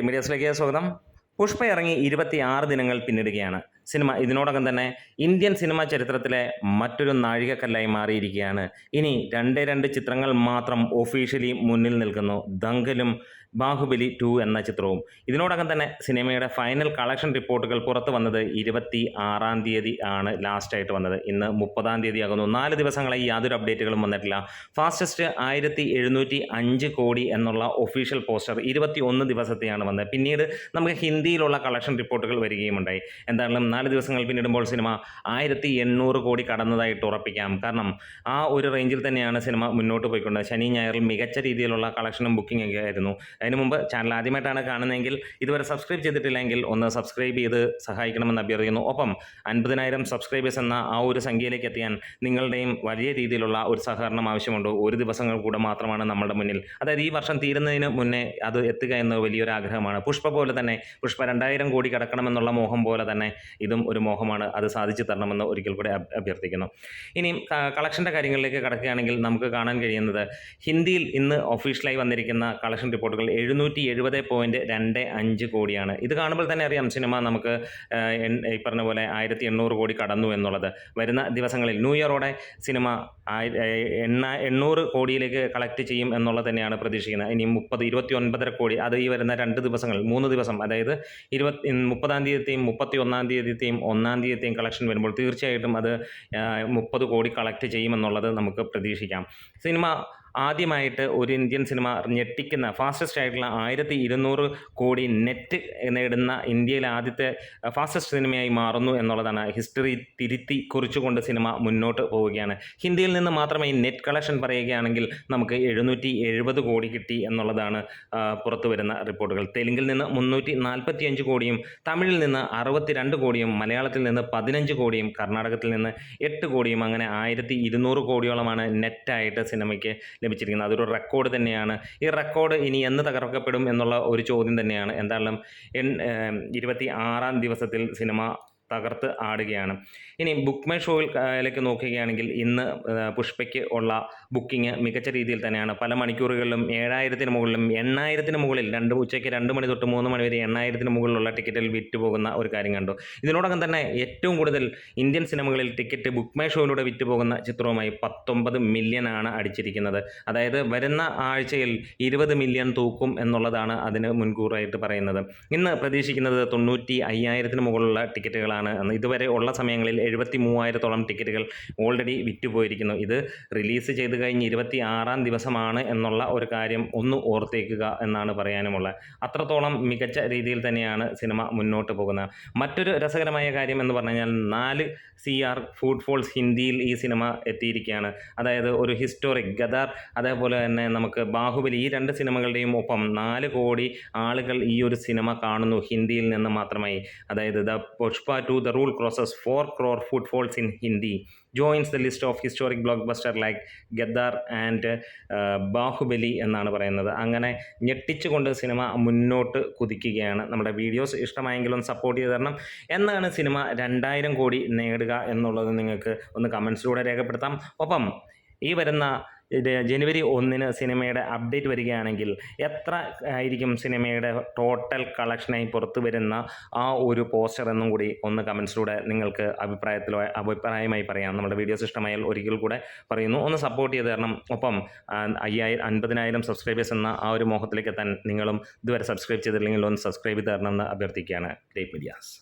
മീഡിയാസിലേക്ക് സ്വാഗതം. പുഷ്പ ഇറങ്ങി 26 ദിനങ്ങൾ പിന്നിടുകയാണ്. സിനിമ ഇതിനോടകം തന്നെ ഇന്ത്യൻ സിനിമാ ചരിത്രത്തിലെ മറ്റൊരു നാഴികക്കല്ലായി മാറിയിരിക്കുകയാണ്. ഇനി രണ്ട് ചിത്രങ്ങൾ മാത്രം ഒഫീഷ്യലി മുന്നിൽ നിൽക്കുന്നു. ദങ്കലും ബാഹുബലി 2 എന്ന ചിത്രവും. ഇതിനോടകം തന്നെ സിനിമയുടെ ഫൈനൽ കളക്ഷൻ റിപ്പോർട്ടുകൾ പുറത്തു വന്നത് 26-ാം തീയതി ആണ് ലാസ്റ്റായിട്ട് വന്നത്. ഇന്ന് 30-ാം തീയതി ആകുന്നു. 4 ദിവസങ്ങളായി യാതൊരു അപ്ഡേറ്റുകളും വന്നിട്ടില്ല. ഫാസ്റ്റസ്റ്റ് 1705 കോടി എന്നുള്ള ഒഫീഷ്യൽ പോസ്റ്റർ 21 ദിവസത്തെയാണ് വന്നത്. പിന്നീട് നമുക്ക് ഹിന്ദിയിലുള്ള കളക്ഷൻ റിപ്പോർട്ടുകൾ വരികയുമുണ്ടായി. എന്തായാലും 4 ദിവസങ്ങൾ പിന്നിടുമ്പോൾ സിനിമ 1800 കോടി കടന്നതായിട്ട് ഉറപ്പിക്കാം. കാരണം ആ ഒരു റേഞ്ചിൽ തന്നെയാണ് സിനിമ മുന്നോട്ട് പോയിക്കൊണ്ടത്. ശനി ഞായറിൽ മികച്ച രീതിയിലുള്ള കളക്ഷനും ബുക്കിംഗ് ഒക്കെ ആയിരുന്നു. അതിനു മുമ്പ് ചാനൽ ആദ്യമായിട്ടാണ് കാണുന്നതെങ്കിൽ ഇതുവരെ സബ്സ്ക്രൈബ് ചെയ്തിട്ടില്ലെങ്കിൽ ഒന്ന് സബ്സ്ക്രൈബ് ചെയ്ത് സഹായിക്കണമെന്ന് അഭ്യർത്ഥിക്കുന്നു. ഒപ്പം 50,000 സബ്സ്ക്രൈബേഴ്സ് എന്ന ആ ഒരു സംഖ്യയിലേക്ക് എത്തിയാൻ നിങ്ങളുടെയും വലിയ രീതിയിലുള്ള ഒരു സഹകരണം ആവശ്യമുണ്ട്. ഒരു ദിവസങ്ങൾ കൂടെ മാത്രമാണ് നമ്മുടെ മുന്നിൽ. അതായത് ഈ വർഷം തീരുന്നതിന് മുന്നേ അത് എത്തുക എന്ന വലിയൊരു ആഗ്രഹമാണ്. പുഷ്പ പോലെ തന്നെ പുഷ്പ 2000 കോടി കടക്കണമെന്നുള്ള മോഹം പോലെ തന്നെ ഇതും ഒരു മോഹമാണ്. അത് സാധിച്ചു തരണമെന്ന് ഒരിക്കൽ കൂടെ അഭ്യർത്ഥിക്കുന്നു. ഇനിയും കളക്ഷൻ്റെ കാര്യങ്ങളിലേക്ക് കടക്കുകയാണെങ്കിൽ നമുക്ക് കാണാൻ കഴിയുന്നത് ഹിന്ദിയിൽ ഇന്ന് ഒഫീഷ്യലായി വന്നിരിക്കുന്ന കളക്ഷൻ റിപ്പോർട്ടുകൾ 770.25 കോടിയാണ്. ഇത് കാണുമ്പോൾ തന്നെ അറിയാം സിനിമ നമുക്ക് ഈ പറഞ്ഞ പോലെ 1800 കോടി കടന്നു എന്നുള്ളത്. വരുന്ന ദിവസങ്ങളിൽ ന്യൂ ഇയറോടെ സിനിമ 800 കോടിയിലേക്ക് കളക്ട് ചെയ്യും എന്നുള്ളത് തന്നെയാണ് പ്രതീക്ഷിക്കുന്നത്. ഇനി 29.5 കോടി അത് ഈ വരുന്ന 2 ദിവസങ്ങൾ 3 ദിവസം അതായത് 30-ാം തീയതിയും 31-ാം തീയതിയും 1-ാം തീയതിയും കളക്ഷൻ വരുമ്പോൾ തീർച്ചയായിട്ടും അത് 30 കോടി കളക്ട് ചെയ്യുമെന്നുള്ളത് നമുക്ക് പ്രതീക്ഷിക്കാം. സിനിമ ആദ്യമായിട്ട് ഒരു ഇന്ത്യൻ സിനിമ ഞെട്ടിക്കുന്ന ഫാസ്റ്റസ്റ്റ് ആയിട്ടുള്ള 1200 കോടി നെറ്റ് നേടുന്ന ഇന്ത്യയിലെ ആദ്യത്തെ ഫാസ്റ്റസ്റ്റ് സിനിമയായി മാറുന്നു എന്നുള്ളതാണ്. ഹിസ്റ്ററി തിരുത്തി കുറിച്ചുകൊണ്ട് സിനിമ മുന്നോട്ട് പോവുകയാണ്. ഹിന്ദിയിൽ നിന്ന് മാത്രമേ ഈ നെറ്റ് കളക്ഷൻ പറയുകയാണെങ്കിൽ നമുക്ക് 770 കോടി കിട്ടി എന്നുള്ളതാണ് പുറത്തു വരുന്ന റിപ്പോർട്ടുകൾ. തെലുങ്കിൽ നിന്ന് 345 കോടിയും തമിഴിൽ നിന്ന് 62 കോടിയും മലയാളത്തിൽ നിന്ന് 15 കോടിയും കർണാടകത്തിൽ നിന്ന് 8 കോടിയും അങ്ങനെ 1200 കോടിയോളമാണ് നെറ്റായിട്ട് സിനിമയ്ക്ക് ലഭിച്ചിരിക്കുന്നത്. അതൊരു റെക്കോർഡ് തന്നെയാണ്. ഈ റെക്കോർഡ് ഇനി എന്ന് തകർക്കപ്പെടും എന്നുള്ള ഒരു ചോദ്യം തന്നെയാണ്. എന്തായാലും 26-ാം ദിവസത്തിൽ സിനിമ തകർത്ത് ആടുകയാണ്. ഇനി ബുക്ക് മൈ ഷോയിലേക്ക് നോക്കുകയാണെങ്കിൽ ഇന്ന് പുഷ്പയ്ക്ക് ഉള്ള ബുക്കിംഗ് മികച്ച രീതിയിൽ തന്നെയാണ്. പല മണിക്കൂറുകളിലും 7000-ന് മുകളിലും 8000-ന് മുകളിൽ ഉച്ചയ്ക്ക് 2 മണി തൊട്ട് 3 മണി വരെ 8000-ന് മുകളിലുള്ള ടിക്കറ്റിൽ വിറ്റുപോകുന്ന ഒരു കാര്യം കണ്ടു. ഇതിനോടകം തന്നെ ഏറ്റവും കൂടുതൽ ഇന്ത്യൻ സിനിമകളിൽ ടിക്കറ്റ് ബുക്ക് മൈ ഷോയിലൂടെ വിറ്റുപോകുന്ന ചിത്രവുമായി 19 മില്യൺ ആണ് അടിച്ചിരിക്കുന്നത്. അതായത് വരുന്ന ആഴ്ചയിൽ 20 മില്യൺ തൂക്കും എന്നുള്ളതാണ് അതിന് മുൻകൂറായിട്ട് പറയുന്നത്. ഇന്ന് പ്രതീക്ഷിക്കുന്നത് 95,000-ന് മുകളിലുള്ള ടിക്കറ്റുകളാണ്. ഇതുവരെ ഉള്ള സമയങ്ങളിൽ 73,000-ഓളം ടിക്കറ്റുകൾ ഓൾറെഡി വിറ്റുപോയിരിക്കുന്നു. ഇത് റിലീസ് ചെയ്ത് കഴിഞ്ഞ് 26-ാം ദിവസമാണ് എന്നുള്ള ഒരു കാര്യം ഒന്ന് ഓർത്തേക്കുക എന്നാണ് പറയാനുമുള്ളത്. അത്രത്തോളം മികച്ച രീതിയിൽ തന്നെയാണ് സിനിമ മുന്നോട്ട് പോകുന്നത്. മറ്റൊരു രസകരമായ കാര്യം എന്ന് പറഞ്ഞു കഴിഞ്ഞാൽ 4 CR ഫുട്ഫോൾസ് ഹിന്ദിയിൽ ഈ സിനിമ എത്തിയിരിക്കുകയാണ്. അതായത് ഒരു ഹിസ്റ്റോറിക് ഗദാർ അതേപോലെ തന്നെ നമുക്ക് ബാഹുബലി ഈ 2 സിനിമകളുടെയും ഒപ്പം 4 കോടി ആളുകൾ ഈ ഒരു സിനിമ കാണുന്നു ഹിന്ദിയിൽ നിന്ന് മാത്രമായി. അതായത് the Pushpa 2 The Rule Crosses 4 crore footfalls in Hindi, joins the list of historic blockbuster like Ghadar and Baahubali എന്നാണ് പറയുന്നത്. അങ്ങനെ ഞെട്ടിച്ചുകൊണ്ട് സിനിമ മുന്നോട്ട് കുതിക്കുകയാണ്. നമ്മുടെ വീഡിയോസ് ഇഷ്ടമായെങ്കിലും സപ്പോർട്ട് ചെയ്ത് തരണം. എന്നാണ് സിനിമ 2000 കോടി നേടുക എന്നുള്ളത് നിങ്ങൾക്ക് ഒന്ന് കമൻസിലൂടെ രേഖപ്പെടുത്താം. ഒപ്പം ഈ വരുന്ന ജനുവരി 1-ന് സിനിമയുടെ അപ്ഡേറ്റ് വരികയാണെങ്കിൽ എത്ര ആയിരിക്കും സിനിമയുടെ ടോട്ടൽ കളക്ഷനായി പുറത്തു വരുന്ന ആ ഒരു പോസ്റ്റർ എന്നും കൂടി ഒന്ന് കമൻസിലൂടെ നിങ്ങൾക്ക് അഭിപ്രായമായി പറയാം. നമ്മുടെ വീഡിയോസ് ഇഷ്ടമായാൽ ഒരിക്കൽ കൂടെ പറയുന്നു, ഒന്ന് സപ്പോർട്ട് ചെയ്ത് തരണം. ഒപ്പം 50,000 സബ്സ്ക്രൈബേഴ്സ് എന്ന ആ ഒരു മോഹത്തിലേക്ക് എത്താൻ നിങ്ങളും ഇതുവരെ സബ്സ്ക്രൈബ് ചെയ്തില്ലെങ്കിൽ ഒന്ന് സബ്സ്ക്രൈബ് ചെയ്ത് തരണമെന്ന് അഭ്യർത്ഥിക്കുകയാണ്. Great medias.